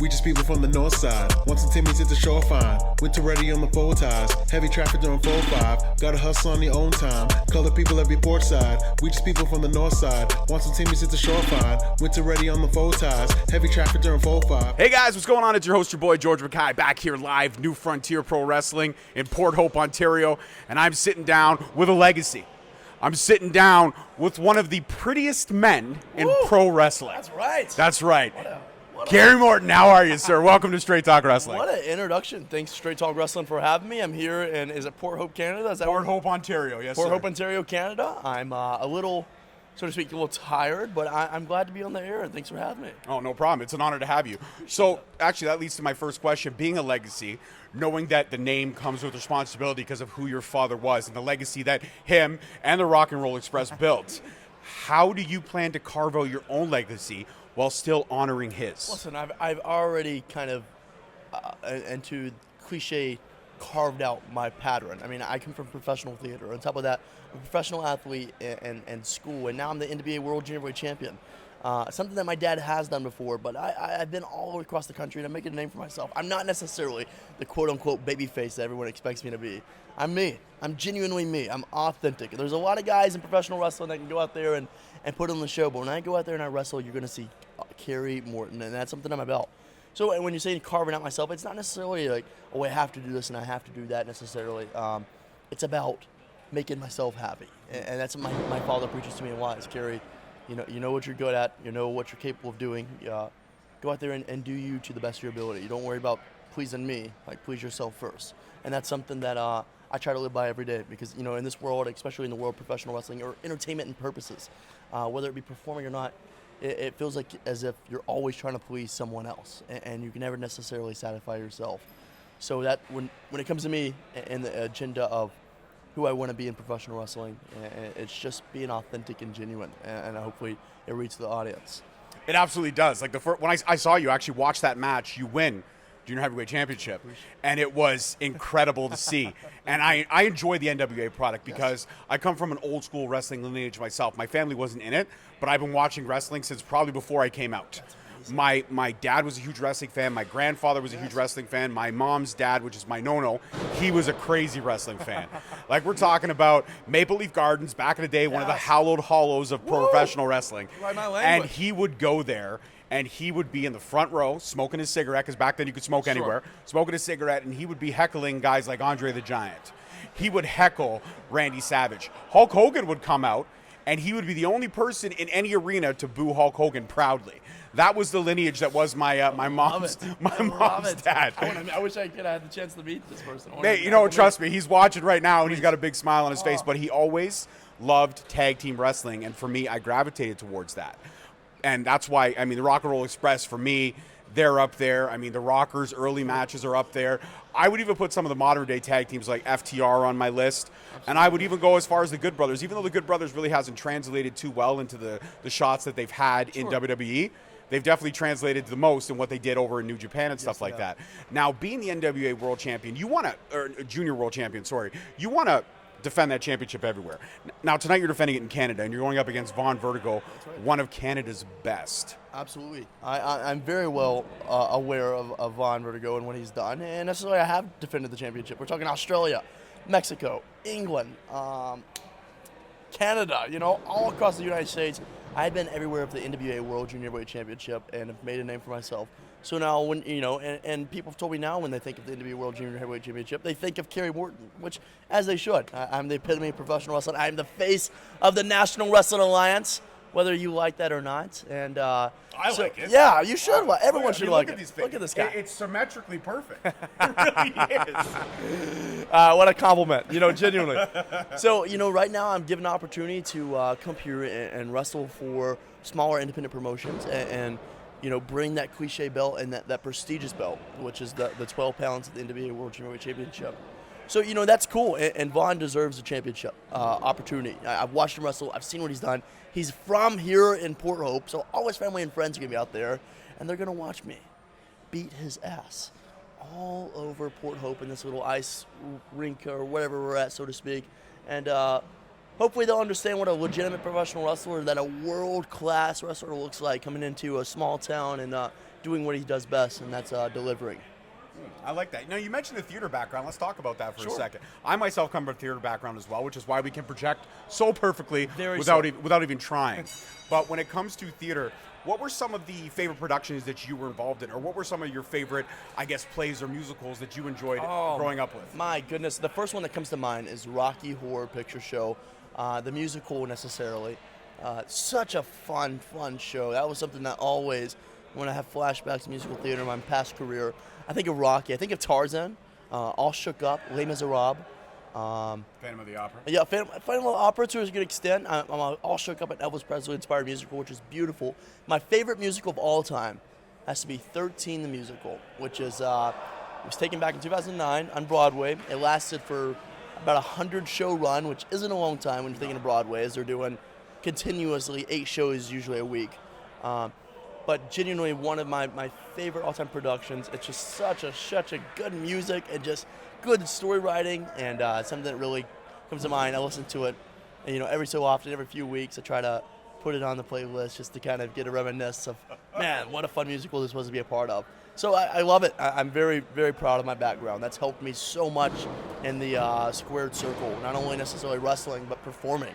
We just people from the north side. Once the Timmy's hit the shore fine. Winter ready on the full ties. Heavy traffic during 4-5. Gotta hustle on your own time. Color people every port side. We just people from the north side. Once the Timmy's hit the shore fine. Winter ready on the full ties. Heavy traffic during 4-5. Hey guys, what's going on? It's your host, your boy George Mackay, back here live, New Frontier Pro Wrestling in Port Hope, Ontario, and I'm sitting down with a legacy. I'm sitting down with one of the prettiest men in pro wrestling. That's right. That's right. Kerry Morton, how are you, sir? Welcome to Straight Talk Wrestling. What an introduction. Thanks, Straight Talk Wrestling, for having me. I'm here in, is it Port Hope, Canada? Is that Port Hope, Ontario, yes, Port sir. Hope, Ontario, Canada. I'm a little, so to speak, a little tired, but I'm glad to be on the air, and thanks for having me. Oh, no problem. It's an honor to have you. So, actually, that leads to my first question. Being a legacy, knowing that the name comes with responsibility because of who your father was and the legacy that him and the Rock and Roll Express built, how do you plan to carve out your own legacy while still honoring his? Listen, I've already kind of, into cliche, carved out my pattern. I mean, I come from professional theater. On top of that, I'm a professional athlete and school, and now I'm the NWA World Junior Heavyweight Champion. Something that my dad has done before, but I've been all the way across the country, and I'm making a name for myself. I'm not necessarily the quote-unquote baby face that everyone expects me to be. I'm me. I'm genuinely me. I'm authentic. There's a lot of guys in professional wrestling that can go out there and put on the show, but when I go out there and I wrestle, you're going to see Kerry Morton, and that's something I'm about. So when you're saying carving out myself, it's not necessarily like, oh, I have to do this and I have to do that necessarily. It's about making myself happy, and that's what my father preaches to me in life. Kerry, you know what you're good at, you know what you're capable of doing. Go out there and do you to the best of your ability. You don't worry about pleasing me, like please yourself first. And that's something that I try to live by every day, because in this world, especially in the world of professional wrestling or entertainment and purposes, whether it be performing or not, it feels like as if you're always trying to please someone else, and you can never necessarily satisfy yourself. So that when it comes to me and the agenda of who I want to be in professional wrestling, it's just being authentic and genuine, and hopefully it reaches the audience. It absolutely does. Like when I saw you actually watch that match, you win Junior Heavyweight Championship, and it was incredible to see. And I enjoy the NWA product because I come from an old school wrestling lineage myself. My family wasn't in it, but I've been watching wrestling since probably before I came out. My dad was a huge wrestling fan. My grandfather was a huge wrestling fan. My mom's dad, which is my no-no, he was a crazy wrestling fan. Like, we're talking about Maple Leaf Gardens back in the day, one of the hallowed hollows of professional wrestling. Right, my language. And he would go there, and he would be in the front row smoking his cigarette, because back then you could smoke anywhere, smoking his cigarette, and he would be heckling guys like Andre the Giant. He would heckle Randy Savage. Hulk Hogan would come out, and he would be the only person in any arena to boo Hulk Hogan proudly. That was the lineage that was my mom's dad. I wish I could have had the chance to meet this person. Hey, trust me, he's watching right now, and he's got a big smile on his face, but he always loved tag team wrestling, and for me, I gravitated towards that. And that's why, the Rock and Roll Express, for me, they're up there. The Rockers' early matches are up there. I would even put some of the modern-day tag teams like FTR on my list. Absolutely. And I would even go as far as the Good Brothers. Even though the Good Brothers really hasn't translated too well into the shots that they've had in WWE, they've definitely translated the most in what they did over in New Japan and stuff like that. Now, being the NWA World Champion, or Junior World Champion, you want to defend that championship everywhere. Now, tonight you're defending it in Canada, and you're going up against Von Vertigo, one of Canada's best. Absolutely. I'm very well aware of Von Vertigo and what he's done, and necessarily I have defended the championship. We're talking Australia, Mexico, England, Canada, all across the United States. I've been everywhere for the NWA World Junior Heavyweight Championship and have made a name for myself. So now when, and people have told me now when they think of the NWA World Junior Heavyweight Championship, they think of Kerry Morton, which, as they should. I'm the epitome of professional wrestling. I'm the face of the National Wrestling Alliance, whether you like that or not. And I like it. Yeah, you should. Everyone should like it. Look at this guy. It's symmetrically perfect. It really is. What a compliment, genuinely. So, right now I'm given an opportunity to come here and wrestle for smaller independent promotions and bring that cliche belt and that prestigious belt, which is the 12 pounds of the NWA World Junior Heavyweight Championship. So, that's cool, and Von deserves a championship opportunity. I've watched him wrestle. I've seen what he's done. He's from here in Port Hope, so all his family and friends are going to be out there, and they're going to watch me beat his ass all over Port Hope in this little ice rink or whatever we're at, so to speak. And hopefully they'll understand what a legitimate professional wrestler, that a world-class wrestler looks like coming into a small town and doing what he does best, and that's delivering. I like that. Now, you mentioned the theater background. Let's talk about that for a Sure. second. I myself come from a theater background as well, which is why we can project so perfectly Very without so. without even trying. But when it comes to theater, what were some of the favorite productions that you were involved in, or what were some of your favorite, I guess, plays or musicals that you enjoyed growing up with? My goodness, the first one that comes to mind is Rocky Horror Picture Show, the musical necessarily. Such a fun show. That was something that always, when I have flashbacks to musical theater in my past career, I think of Rocky. I think of Tarzan, All Shook Up, Les Miserables. Phantom of the Opera. Yeah, Phantom of the Opera to a good extent. I'm all shook up at Elvis Presley inspired musical, which is beautiful. My favorite musical of all time has to be 13 the musical, which is it was taken back in 2009 on Broadway. It lasted for about 100 show run, which isn't a long time when you're thinking of Broadway, as they're doing continuously 8 shows usually a week. But genuinely one of my favorite all-time productions. It's just such a good music and just good story writing, and something that really comes to mind. I listen to it, and, every so often, every few weeks, I try to put it on the playlist just to kind of get a reminiscence of, man, what a fun musical this was to be a part of. So I love it. I'm very, very proud of my background. That's helped me so much in the squared circle, not only necessarily wrestling, but performing.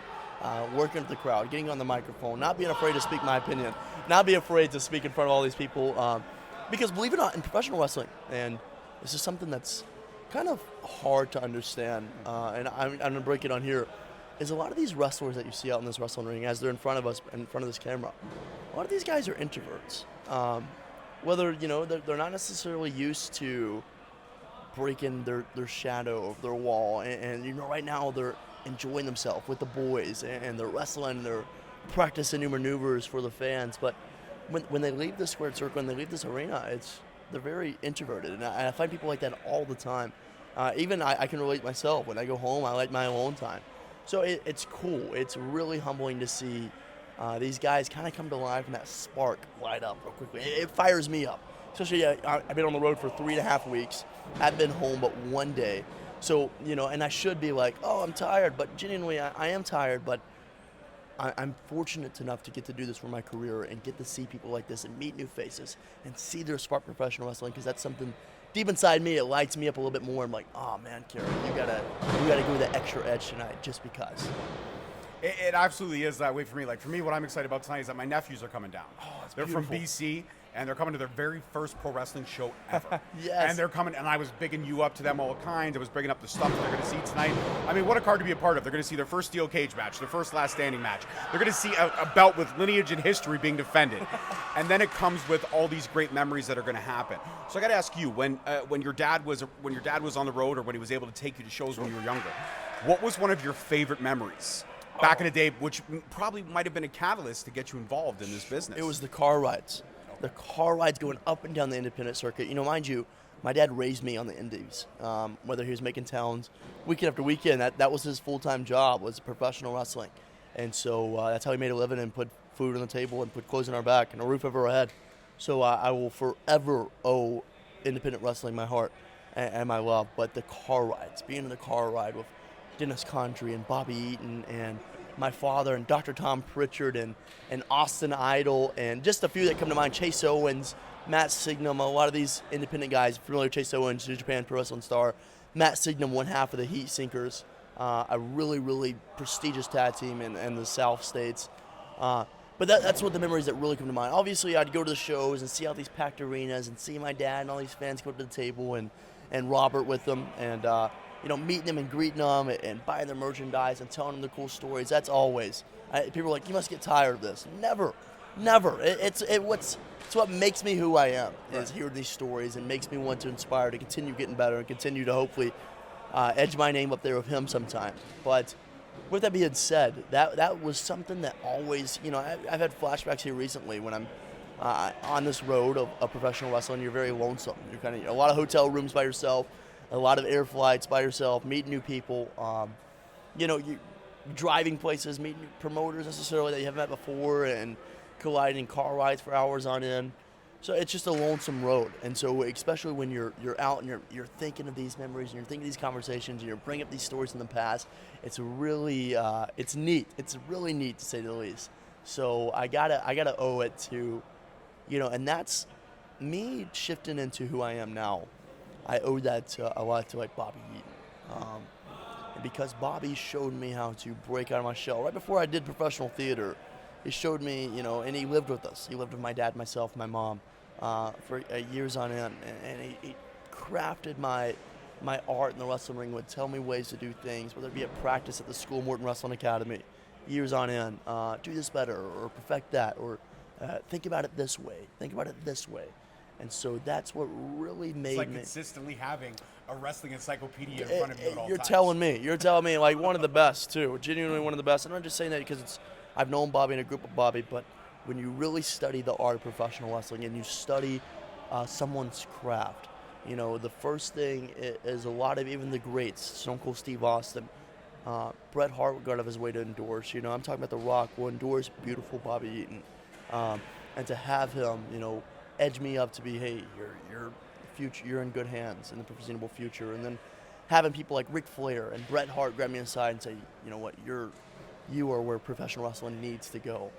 Working with the crowd, getting on the microphone, not being afraid to speak my opinion, not be afraid to speak in front of all these people, because believe it or not, in professional wrestling, and this is something that's kind of hard to understand, and I'm going to break it on here, is a lot of these wrestlers that you see out in this wrestling ring, as they're in front of us, in front of this camera, a lot of these guys are introverts. Whether, they're not necessarily used to breaking their shadow of their wall, and right now they're enjoying themselves with the boys, and they're wrestling, they're practicing new maneuvers for the fans, but when they leave the squared circle and they leave this arena, they're very introverted, and I find people like that all the time. Even I can relate myself. When I go home, I like my alone time. So it's cool. It's really humbling to see these guys kind of come to life and that spark light up real quickly. It fires me up. Especially, I've been on the road for 3.5 weeks. I've been home but one day. So, and I should be like, oh, I'm tired, but genuinely I am tired, but I'm fortunate enough to get to do this for my career and get to see people like this and meet new faces and see their spark professional wrestling, because that's something deep inside me. It lights me up a little bit more. I'm like, oh man, Kerry, you gotta give me that extra edge tonight just because. It absolutely is that way for me. Like, for me, what I'm excited about tonight is that my nephews are coming down. That's They're beautiful. from BC, and they're coming to their very first pro wrestling show ever. Yes. And they're coming, and I was bigging you up to them all kinds. I was bringing up the stuff that they're going to see tonight. I mean, what a card to be a part of. They're going to see their first steel cage match, their first last standing match. They're going to see a belt with lineage and history being defended. And then it comes with all these great memories that are going to happen. So I got to ask you, when your dad was on the road, or when he was able to take you to shows when you were younger, what was one of your favorite memories back in the day, which probably might have been a catalyst to get you involved in this business? It was the car rides. The car rides going up and down the independent circuit. Mind you, my dad raised me on the indies. Whether he was making towns weekend after weekend, that was his full-time job, was professional wrestling. And so that's how he made a living and put food on the table and put clothes on our back and a roof over our head. So I will forever owe independent wrestling my heart and my love. But the car rides, being in the car ride with Dennis Condrey and Bobby Eaton and my father and Dr. Tom Pritchard and Austin Idol, and just a few that come to mind, Chase Owens, Matt Signum, a lot of these independent guys familiar with Chase Owens, New Japan Pro Wrestling star. Matt Signum, one half of the Heat Sinkers, a really, really prestigious tag team in the South States. But that's what the memories that really come to mind. Obviously, I'd go to the shows and see all these packed arenas and see my dad and all these fans come up to the table and Robert with them, and meeting them and greeting them and buying their merchandise and telling them the cool stories. That's always. People are like, you must get tired of this. Never. It's what makes me who I am, is hearing these stories, and makes me want to inspire to continue getting better and continue to hopefully edge my name up there with him sometime. But with that being said, that was something that always, I've had flashbacks here recently when I'm on this road of professional wrestling. You're very lonesome. You're kind of a lot of hotel rooms by yourself, a lot of air flights by yourself, meeting new people, you driving places, meeting promoters necessarily that you haven't met before, and colliding car rides for hours on end. So it's just a lonesome road. And so especially when you're out and you're thinking of these memories and you're thinking of these conversations and you're bringing up these stories in the past, it's really it's neat. It's really neat, to say the least. So I gotta owe it to, and that's me shifting into who I am now, I owe that a lot to like Bobby Eaton. And because Bobby showed me how to break out of my shell right before I did professional theater. He showed me, and he lived with us. He lived with my dad, myself, my mom, for years on end, and he crafted my art in the wrestling ring. Would tell me ways to do things, whether it be at practice at the school Morton Wrestling Academy, years on end. Do this better, or perfect that, or think about it this way. Think about it this way. And so that's what really made it's like me consistently having a wrestling encyclopedia in front of you at all You're times. You're telling me like one of the best too, genuinely one of the best. I'm not just saying that because I've known Bobby and a group of Bobby, but when you really study the art of professional wrestling and you study someone's craft, the first thing is a lot of even the greats, Stone Cold Steve Austin, Bret Hart would go out of his way to endorse. I'm talking about The Rock will endorse beautiful Bobby Eaton, and to have him, edge me up to be, hey, you're future, you're in good hands in the foreseeable future, and then having people like Ric Flair and Bret Hart grab me aside and say, you know what, you are where professional wrestling needs to go.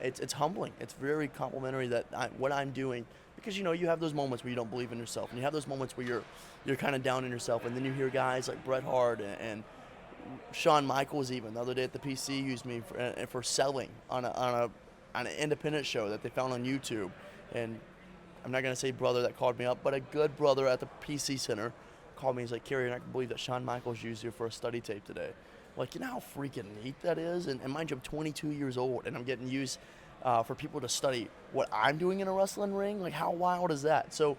It's humbling. It's very complimentary that what I'm doing, because you have those moments where you don't believe in yourself, and you have those moments where you're kind of down in yourself, and then you hear guys like Bret Hart and Shawn Michaels even the other day at the PC used me for selling on an independent show that they found on YouTube, and I'm not gonna say brother that called me up, but a good brother at the PC Center called me. He's like, Kerry, I can believe that Shawn Michaels used you for a study tape today. Like, you know how freaking neat that is? And mind you, I'm 22 years old, and I'm getting used for people to study what I'm doing in a wrestling ring. Like, how wild is that? So,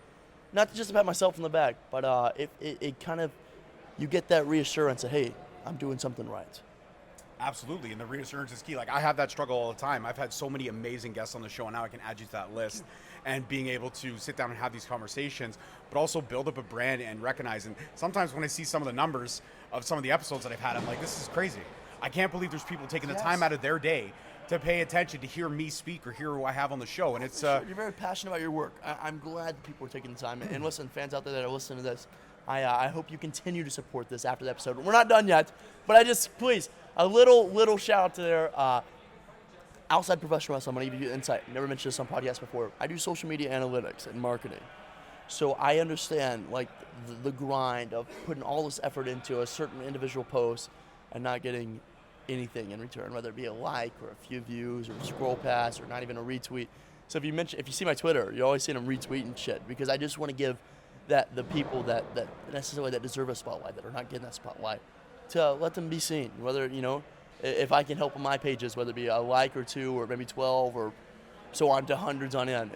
not to just pat myself on the back, but it kind of, you get that reassurance that, hey, I'm doing something right. Absolutely, and the reassurance is key. Like, I have that struggle all the time. I've had so many amazing guests on the show, and now I can add you to that list. And being able to sit down and have these conversations, but also build up a brand and recognize. And sometimes when I see some of the numbers of some of the episodes that I've had, I'm like, this is crazy. I can't believe there's people taking the time out of their day to pay attention, to hear me speak or hear who I have on the show. And it's You're very passionate about your work. I'm glad that people are taking the time. And listen, fans out there that are listening to this, I hope you continue to support this after the episode. We're not done yet, but please, a little shout out to their outside professional wrestling. I'm going to give you insight. Never mentioned this on podcasts before. I do social media analytics and marketing. So I understand like the grind of putting all this effort into a certain individual post and not getting anything in return, whether it be a like or a few views or a scroll past or not even a retweet. So if you see my Twitter, you always see them retweeting shit, because I just want to give the people that necessarily that deserve a spotlight, that are not getting that spotlight, to let them be seen. Whether, if I can help on my pages, whether it be a like or two or maybe 12 or so on to hundreds on end,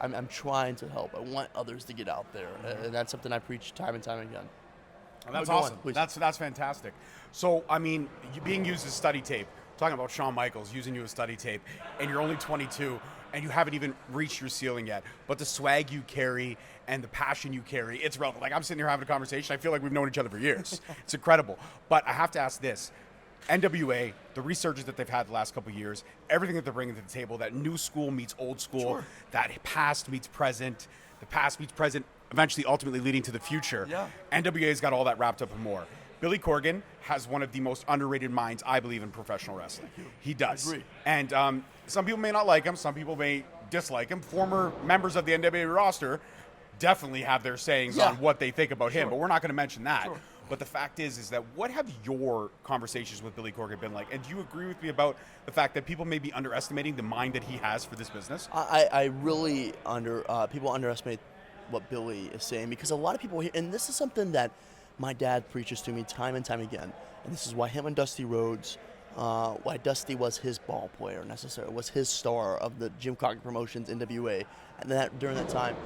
I'm trying to help. I want others to get out there, and that's something I preach time and time again. That's awesome. That's fantastic. So, I mean, you being used as study tape, talking about Shawn Michaels using you as study tape, and you're only 22, and you haven't even reached your ceiling yet. But the swag you carry and the passion you carry, it's relevant. Like, I'm sitting here having a conversation. I feel like we've known each other for years. It's incredible. But I have to ask this. NWA, the resurgence that they've had the last couple of years, everything that they're bringing to the table, that new school meets old school, Sure. that past meets present, the past meets present, eventually ultimately leading to the future. Yeah. NWA's got all that wrapped up and more. Billy Corgan has one of the most underrated minds, I believe, in professional wrestling. He does. I agree. And some people may not like him. Some people may dislike him. Former members of the NWA roster definitely have their sayings on what they think about him, but we're not going to mention that. Sure. But the fact is that what have your conversations with Billy Corgan been like? And do you agree with me about the fact that people may be underestimating the mind that he has for this business? I really people underestimate what Billy is saying, because a lot of people, and this is something that my dad preaches to me time and time again, and this is why him and Dusty Rhodes, why Dusty was his ball player necessarily, was his star of the Jim Crockett Promotions NWA, and that during that time,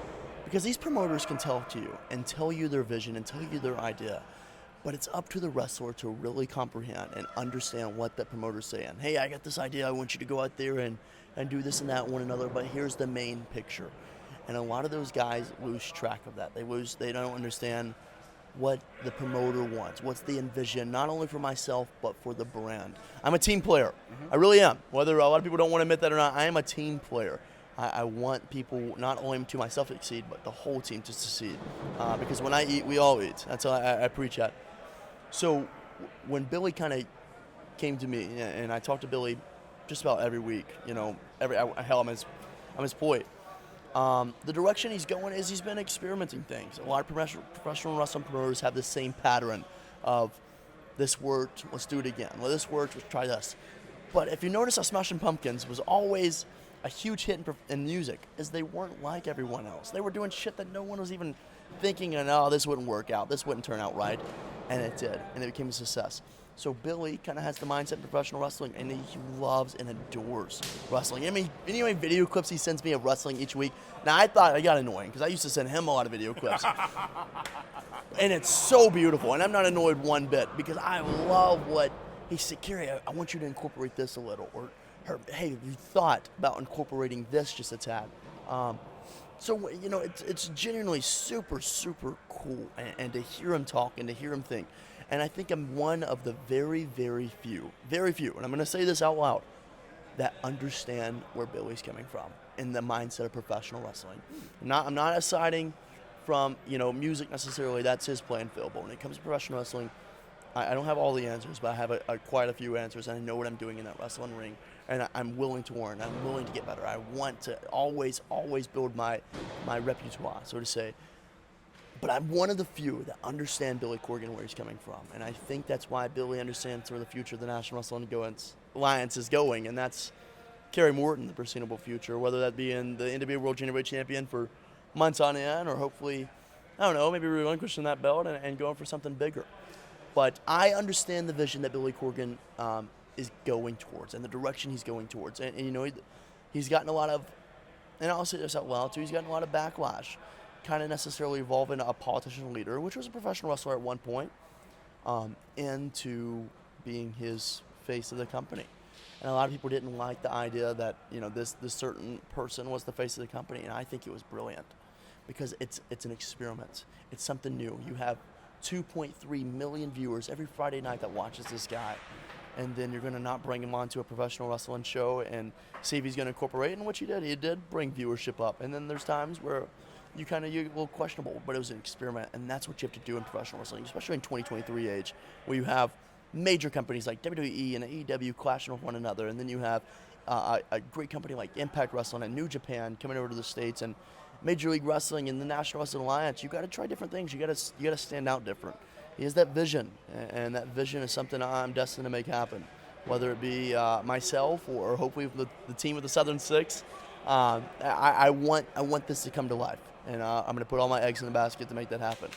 because these promoters can talk to you and tell you their vision and tell you their idea, but it's up to the wrestler to really comprehend and understand what the promoter's saying. Hey, I got this idea. I want you to go out there and do this and that one another, but here's the main picture. And a lot of those guys lose track of that. They don't understand what the promoter wants, what's the envision, not only for myself, but for the brand. I'm a team player. I really am. Whether a lot of people don't want to admit that or not, I am a team player. I want people, not only to myself to succeed, but the whole team to succeed. Because when I eat, we all eat. That's how I preach at. So when Billy kind of came to me, and I talked to Billy just about every week, hell, I'm his point. The direction he's going is he's been experimenting things. A lot of professional wrestling promoters have the same pattern of this worked, let's do it again. Well, this worked, let's try this. But if you notice how Smashing Pumpkins was always a huge hit in music, is they weren't like everyone else. They were doing shit that no one was even thinking, oh, this wouldn't work out, this wouldn't turn out right. And it did, and it became a success. So Billy kind of has the mindset in professional wrestling, and he loves and adores wrestling. I mean, any video clips he sends me of wrestling each week. Now, I thought I got annoying because I used to send him a lot of video clips. And it's so beautiful, and I'm not annoyed one bit because I love what he said. Kerry, I want you to incorporate this a little. Or, hey, have you thought about incorporating this just a tad? So, it's genuinely super, super cool. And to hear him talk and to hear him think. And I think I'm one of the very, very few, and I'm going to say this out loud, that understand where Billy's coming from in the mindset of professional wrestling. I'm not aside from, music necessarily. That's his playing field. But when it comes to professional wrestling, I don't have all the answers, but I have quite a few answers, and I know what I'm doing in that wrestling ring. And I'm willing to learn. I'm willing to get better. I want to always build my repertoire, so to say. But I'm one of the few that understand Billy Corgan, where he's coming from. And I think that's why Billy understands where the future of the National Wrestling Alliance is going. And that's Kerry Morton, the foreseeable future, whether that be in the NWA World Junior Champion for months on end, or hopefully, I don't know, maybe relinquishing that belt and going for something bigger. But I understand the vision that Billy Corgan is going towards and the direction he's going towards. And he's gotten a lot of, and I'll say this out loud too, he's gotten a lot of backlash. Kind of necessarily evolving a politician leader, which was a professional wrestler at one point, into being his face of the company. And a lot of people didn't like the idea that this certain person was the face of the company, and I think it was brilliant because it's an experiment. It's something new. You have 2.3 million viewers every Friday night that watches this guy, and then you're going to not bring him onto a professional wrestling show and see if he's going to incorporate, and what he did. He did bring viewership up, and then there's times where you're a little questionable, but it was an experiment, and that's what you have to do in professional wrestling, especially in 2023 age, where you have major companies like WWE and AEW clashing with one another, and then you have a great company like Impact Wrestling and New Japan coming over to the States, and Major League Wrestling and the National Wrestling Alliance. You got to try different things. You got to stand out different. He has that vision, and that vision is something I'm destined to make happen, whether it be myself or hopefully the team of the Southern Six. I want this to come to life. And I'm going to put all my eggs in the basket to make that happen.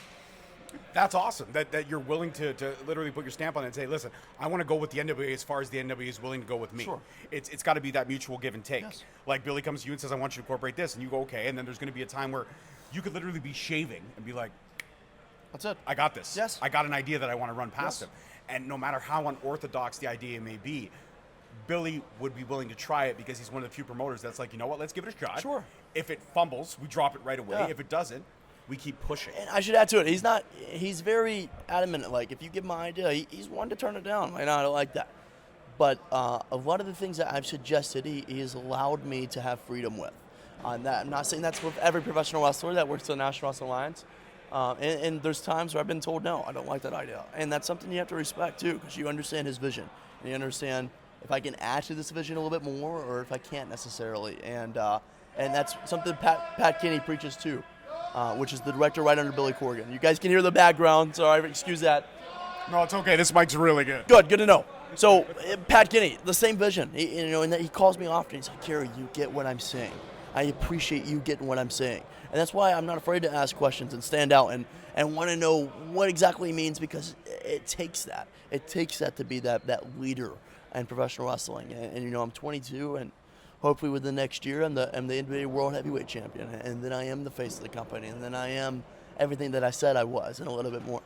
That's awesome, that you're willing to literally put your stamp on it and say, listen, I want to go with the NWA as far as the NWA is willing to go with me. Sure. It's got to be that mutual give and take. Yes. Like Billy comes to you and says, I want you to incorporate this, and you go, okay, and then there's going to be a time where you could literally be shaving and be like, that's it. I got this. Yes. I got an idea that I want to run past him. And no matter how unorthodox the idea may be, Billy would be willing to try it because he's one of the few promoters that's like, you know what, let's give it a shot. Sure. If it fumbles, we drop it right away. Yeah. If it doesn't, we keep pushing. And I should add to it, he's very adamant. Like, if you give him an idea, he's one to turn it down. Like, no, I don't like that. But a lot of the things that I've suggested, he has allowed me to have freedom with. On that, I'm not saying that's with every professional wrestler that works for the National Wrestling Alliance. And there's times where I've been told, no, I don't like that idea. And that's something you have to respect, too, because you understand his vision. And you understand if I can add to this vision a little bit more or if I can't necessarily. And that's something Pat Kenny preaches, too, which is the director right under Billy Corgan. You guys can hear the background, so I excuse that. No, it's okay. This mic's really good. Good to know. So, Pat Kenny, the same vision. And he calls me often. He's like, Kerry, you get what I'm saying. I appreciate you getting what I'm saying. And that's why I'm not afraid to ask questions and stand out and want to know what exactly he means, because it takes that. It takes that to be that leader in professional wrestling. And I'm 22, and hopefully within the next year I'm the NWA World Heavyweight Champion. And then I am the face of the company. And then I am everything that I said I was and a little bit more.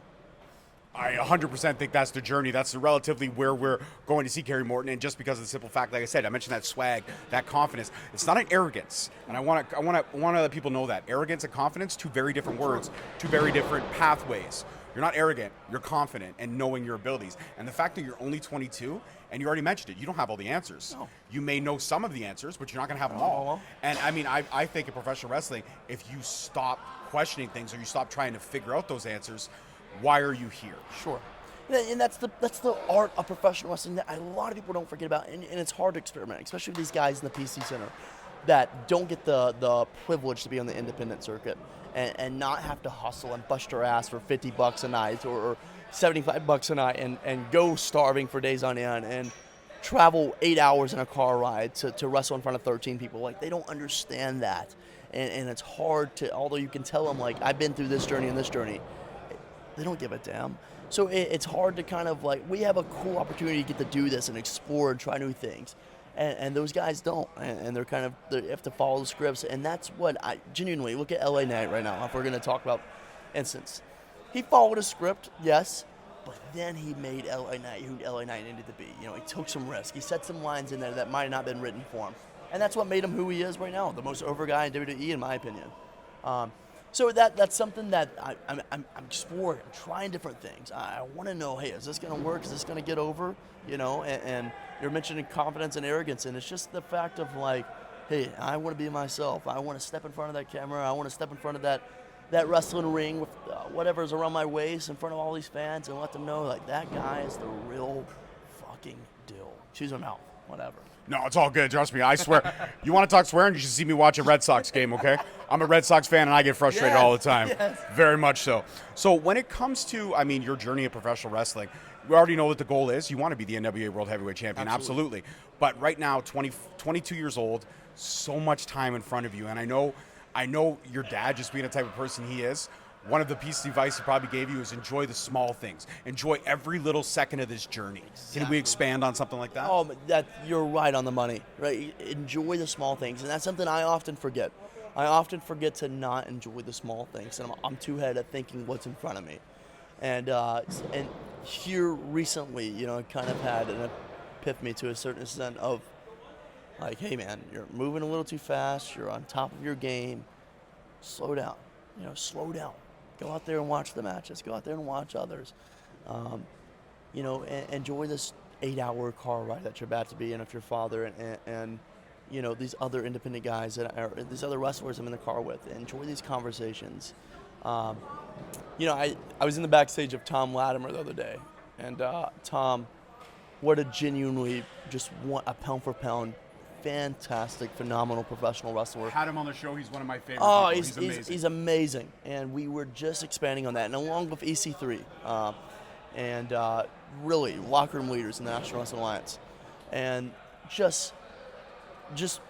I 100% think that's the journey. That's relatively where we're going to see Kerry Morton, and just because of the simple fact, like I said, I mentioned that swag, that confidence. It's not an arrogance, and I want to let people know that arrogance and confidence, two very different words, two very different pathways. You're not arrogant. You're confident and knowing your abilities. And the fact that you're only 22, and you already mentioned it, you don't have all the answers. No. You may know some of the answers, but you're not going to have them all. And I mean, I think in professional wrestling, if you stop questioning things or you stop trying to figure out those answers, why are you here? Sure. And that's the art of professional wrestling that a lot of people don't forget about, and it's hard to experiment, especially with these guys in the PC Center. that don't get the privilege to be on the independent circuit and not have to hustle and bust your ass for $50 a night or $75 a night and go starving for days on end and travel 8 hours in a car ride to wrestle in front of 13 people. Like, they don't understand that. And it's hard to, although you can tell them, like, I've been through this journey and this journey, they don't give a damn. So it's hard to kind of, like, we have a cool opportunity to get to do this and explore and try new things. And those guys don't. And they're kind of, they have to follow the scripts. And that's what I genuinely, look at LA Knight right now, if we're going to talk about instance. He followed a script, yes, but then he made LA Knight who LA Knight needed to be. You know, he took some risk. He set some lines in there that might not have been written for him. And that's what made him who he is right now, the most over guy in WWE, in my opinion. So that's something that I'm exploring. I'm trying different things. I want to know, hey, is this going to work? Is this going to get over? You know, and you're mentioning confidence and arrogance, and it's just the fact of, like, hey, I want to be myself. I want to step in front of that camera. I want to step in front of that wrestling ring with whatever's around my waist in front of all these fans and let them know, like, that guy is the real fucking deal. Choose him out, whatever. No, it's all good. Trust me. I swear. You want to talk swearing? You should see me watch a Red Sox game, okay? I'm a Red Sox fan, and I get frustrated all the time. Yes. Very much so. So when it comes to, I mean, your journey of professional wrestling, we already know what the goal is. You want to be the NWA World Heavyweight Champion. Absolutely. But right now, 22 years old, so much time in front of you. And I know your dad, just being the type of person he is, one of the pieces of advice he probably gave you is enjoy the small things. Enjoy every little second of this journey. Exactly. Can we expand on something like that? Oh, you're right on the money, right? Enjoy the small things, and that's something I often forget. I often forget to not enjoy the small things, and I'm too ahead at thinking what's in front of me. And here recently, you know, I kind of had an epiphany to a certain extent of, like, hey man, you're moving a little too fast. You're on top of your game. Slow down. You know, slow down. Go out there and watch the matches. Go out there and watch others. You know, enjoy this 8-hour car ride that you're about to be in with your father and you know, these other independent guys these other wrestlers I'm in the car with. Enjoy these conversations. You know, I was in the backstage of Tom Latimer the other day, and Tom, what a genuinely just a pound for pound, fantastic, phenomenal professional wrestler. Had him on the show. He's one of my favorite people. He's amazing. He's amazing. And we were just expanding on that, and along with EC3, and really locker room leaders in the National Wrestling Alliance, and just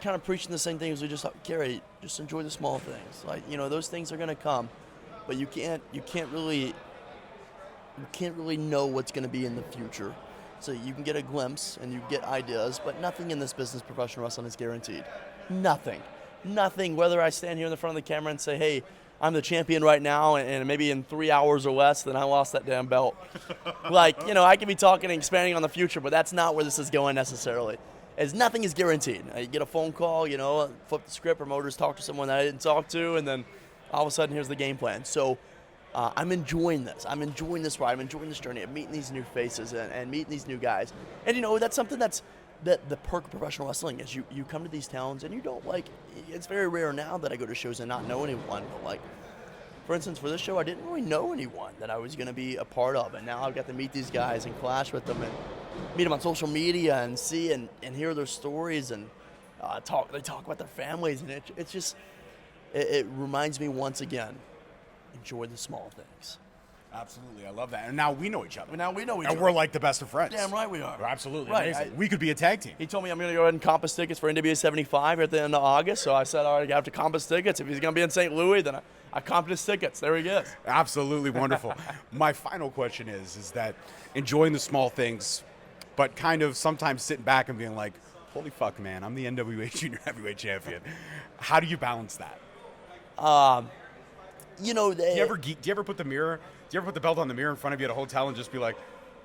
kind of preaching the same thing as we just thought, Kerry, just enjoy the small things. Like, you know, those things are going to come, but you can't really know what's going to be in the future. So you can get a glimpse and you get ideas, but nothing in this business, professional wrestling, is guaranteed. Nothing. Whether I stand here in the front of the camera and say, hey, I'm the champion right now, and maybe in 3 hours or less, then I lost that damn belt. Like, you know, I could be talking and expanding on the future, but that's not where this is going necessarily. As nothing is guaranteed. You get a phone call, you know, flip the script, promoters talk to someone that I didn't talk to, and then all of a sudden here's the game plan. So I'm enjoying this. I'm enjoying this ride. I'm enjoying this journey. I'm meeting these new faces and meeting these new guys. And, you know, that's something that the perk of professional wrestling is you come to these towns and you don't, like, it's very rare now that I go to shows and not know anyone. But, like, for instance, for this show, I didn't really know anyone that I was going to be a part of. And now I've got to meet these guys and clash with them and meet them on social media and see and hear their stories and they talk about their families. And it's just, it reminds me once again, enjoy the small things. Absolutely. I love that. And now we know each other. And we're like the best of friends. Damn right we are. We're absolutely right. amazing. We could be a tag team. He told me I'm going to go ahead and compass tickets for NWA 75 at the end of August. So I said, all right, I have to compass tickets. If he's going to be in St. Louis, then I compass tickets. There he is. Absolutely wonderful. My final question is that enjoying the small things, but kind of sometimes sitting back and being like, holy fuck, man, I'm the NWA Junior Heavyweight Champion. How do you balance that? You know, do you ever put the belt on the mirror in front of you at a hotel and just be like,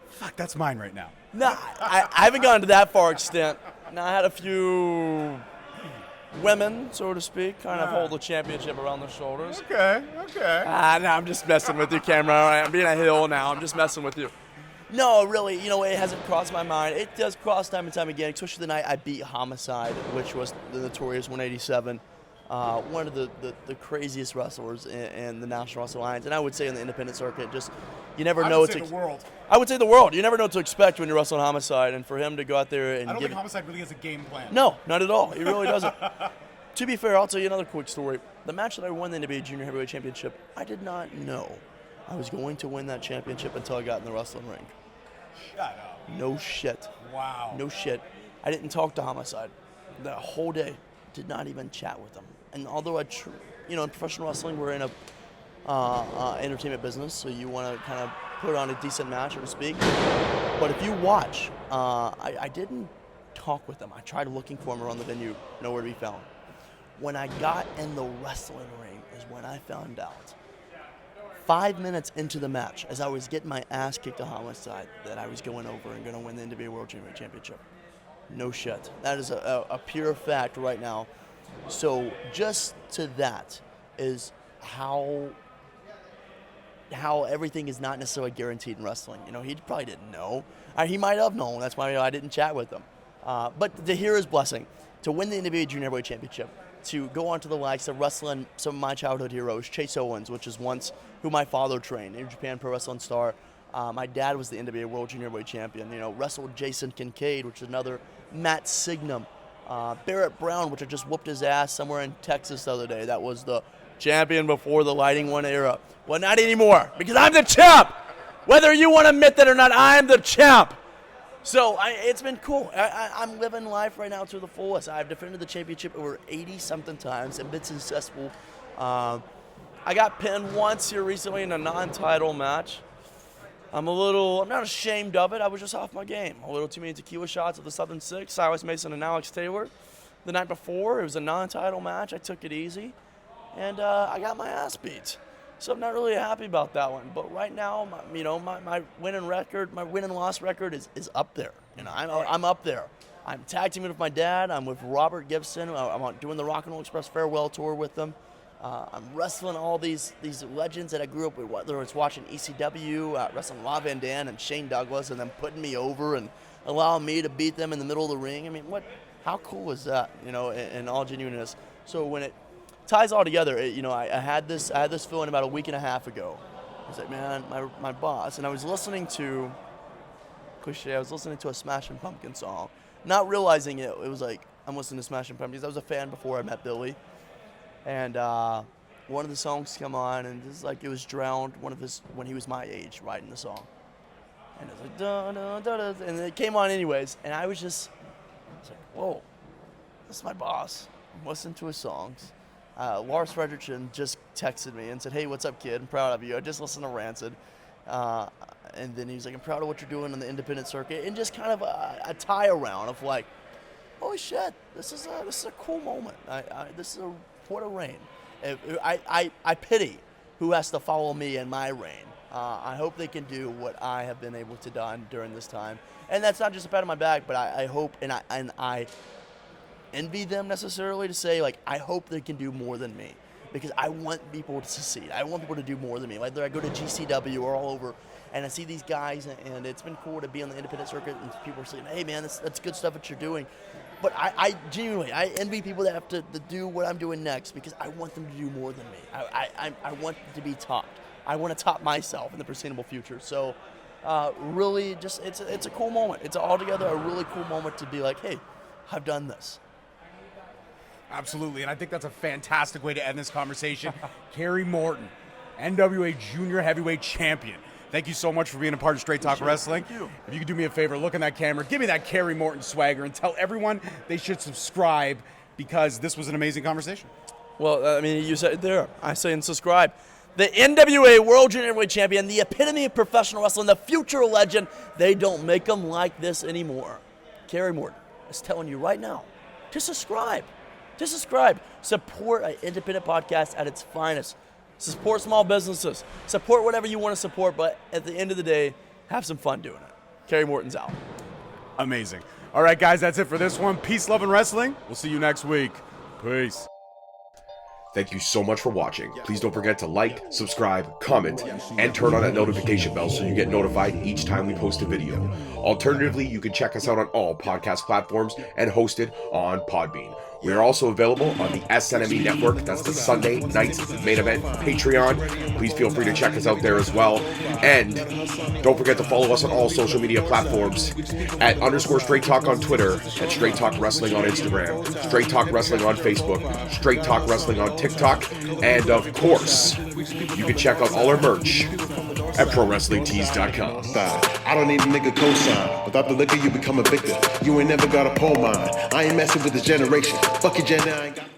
fuck, that's mine right now? No, I haven't gone to that far extent. Now, I had a few women, so to speak, kind of hold the championship around their shoulders. Okay. No, I'm just messing with you, camera. All right, I'm being a heel now. I'm just messing with you. No, really, you know, it hasn't crossed my mind. It does cross time and time again, especially the night I beat Homicide, which was the notorious 187. One of the craziest wrestlers in the National Wrestling Alliance, and I would say in the independent circuit. Just, you never know what to. The world. I would say the world. You never know what to expect when you're wrestling Homicide, and for him to go out there and I don't think Homicide really has a game plan. No, not at all. He really doesn't. To be fair, I'll tell you another quick story. The match that I won the NBA Junior Heavyweight Championship, I did not know I was going to win that championship until I got in the wrestling ring. Shut up. No shit. Wow. No shit. I didn't talk to Homicide the whole day. Did not even chat with them. And although in professional wrestling, we're in a entertainment business, so you want to kind of put on a decent match, so to speak. But if you watch, I didn't talk with them. I tried looking for them around the venue, nowhere to be found. When I got in the wrestling ring is when I found out. 5 minutes into the match, as I was getting my ass kicked to Homicide, that I was going over and going to win the NWA World Junior Championship. No shit. That is a pure fact right now. So just to that is how everything is not necessarily guaranteed in wrestling. He probably didn't know. He might have known. That's why I didn't chat with him. But to hear his blessing, to win the NWA Junior Heavyweight Championship, to go on to the likes of wrestling some of my childhood heroes, Chase Owens, which is once who my father trained, New Japan Pro Wrestling star. My dad was the NWA World Junior Heavyweight Champion. Wrestled Jason Kincaid, which is another. Matt Signum, Barrett Brown, which I just whooped his ass somewhere in Texas the other day. That was the champion before the Lighting One era. Well, not anymore, because I'm the champ. Whether you want to admit that or not, I'm the champ. So it's been cool. I'm living life right now to the fullest. I've defended the championship over 80-something times and been successful. I got pinned once here recently in a non-title match. I'm not ashamed of it. I was just off my game. A little too many tequila shots of the Southern Six, Silas Mason and Alex Taylor. The night before, it was a non-title match. I took it easy, and I got my ass beat. So I'm not really happy about that one. But right now, my winning record, my win and loss record is up there. I'm up there. I'm tag teaming with my dad. I'm with Robert Gibson. I'm doing the Rock and Roll Express farewell tour with them. I'm wrestling all these legends that I grew up with, whether it's watching ECW, wrestling Rob Van Dam and Shane Douglas, and then putting me over and allowing me to beat them in the middle of the ring. I mean, how cool is that, in all genuineness? So when it ties all together, I had this feeling about a week and a half ago. I was like, man, my boss, and I was listening to a Smashing Pumpkins song, not realizing it was like I'm listening to Smashing Pumpkins. I was a fan before I met Billy. And one of the songs come on, and it was Drowned, when he was my age, writing the song. And it was like, da, da, da, da, and it came on anyways, and I was like, whoa, this is my boss. I'm listening to his songs. Lars Fredrickson just texted me and said, hey, what's up, kid? I'm proud of you. I just listened to Rancid. And then he was like, I'm proud of what you're doing on the independent circuit. And just kind of a tie around of like, holy shit, this is a cool moment. What a reign. I pity who has to follow me in my reign. I hope they can do what I have been able to done during this time. And that's not just a pat on my back, but I hope and I envy them necessarily to say, like, I hope they can do more than me. Because I want people to succeed. I want people to do more than me. Whether I go to GCW or all over, and I see these guys, and it's been cool to be on the independent circuit, and people are saying, hey, man, that's good stuff that you're doing. But I genuinely, I envy people that have to do what I'm doing next, because I want them to do more than me. I want to be topped. I want to top myself in the foreseeable future. So really, just it's a cool moment. It's altogether a really cool moment to be like, hey, I've done this. Absolutely, and I think that's a fantastic way to end this conversation. Kerry Morton, NWA Junior Heavyweight Champion. Thank you so much for being a part of Straight Talk Wrestling. Thank you. If you could do me a favor, look in that camera, give me that Kerry Morton swagger, and tell everyone they should subscribe, because this was an amazing conversation. Well, I mean, you said it there. I say and subscribe. The NWA World Junior Heavyweight Champion, the epitome of professional wrestling, the future legend. They don't make them like this anymore. Kerry Morton is telling you right now to subscribe. To subscribe. Support an independent podcast at its finest. Support small businesses. Support whatever you want to support, but at the end of the day, have some fun doing it. Kerry Morton's out. Amazing. All right, guys, that's it for this one. Peace, love, and wrestling. We'll see you next week. Peace. Thank you so much for watching. Please don't forget to like, subscribe, comment, and turn on that notification bell so you get notified each time we post a video. Alternatively, you can check us out on all podcast platforms and hosted on Podbean. We are also available on the SNME Network. That's the Sunday Night Main Event Patreon. Please feel free to check us out there as well. And don't forget to follow us on all social media platforms at _Straight Talk on Twitter, at Straight Talk Wrestling on Instagram, Straight Talk Wrestling on Facebook, Straight Talk Wrestling on TikTok, and of course, you can check out all our merch at ProWrestlingTees.com. I don't need a nigga cosign. Without the liquor, you become a victim. You ain't never got a pole mine. I ain't messing with this generation. Fuck your gen, I ain't got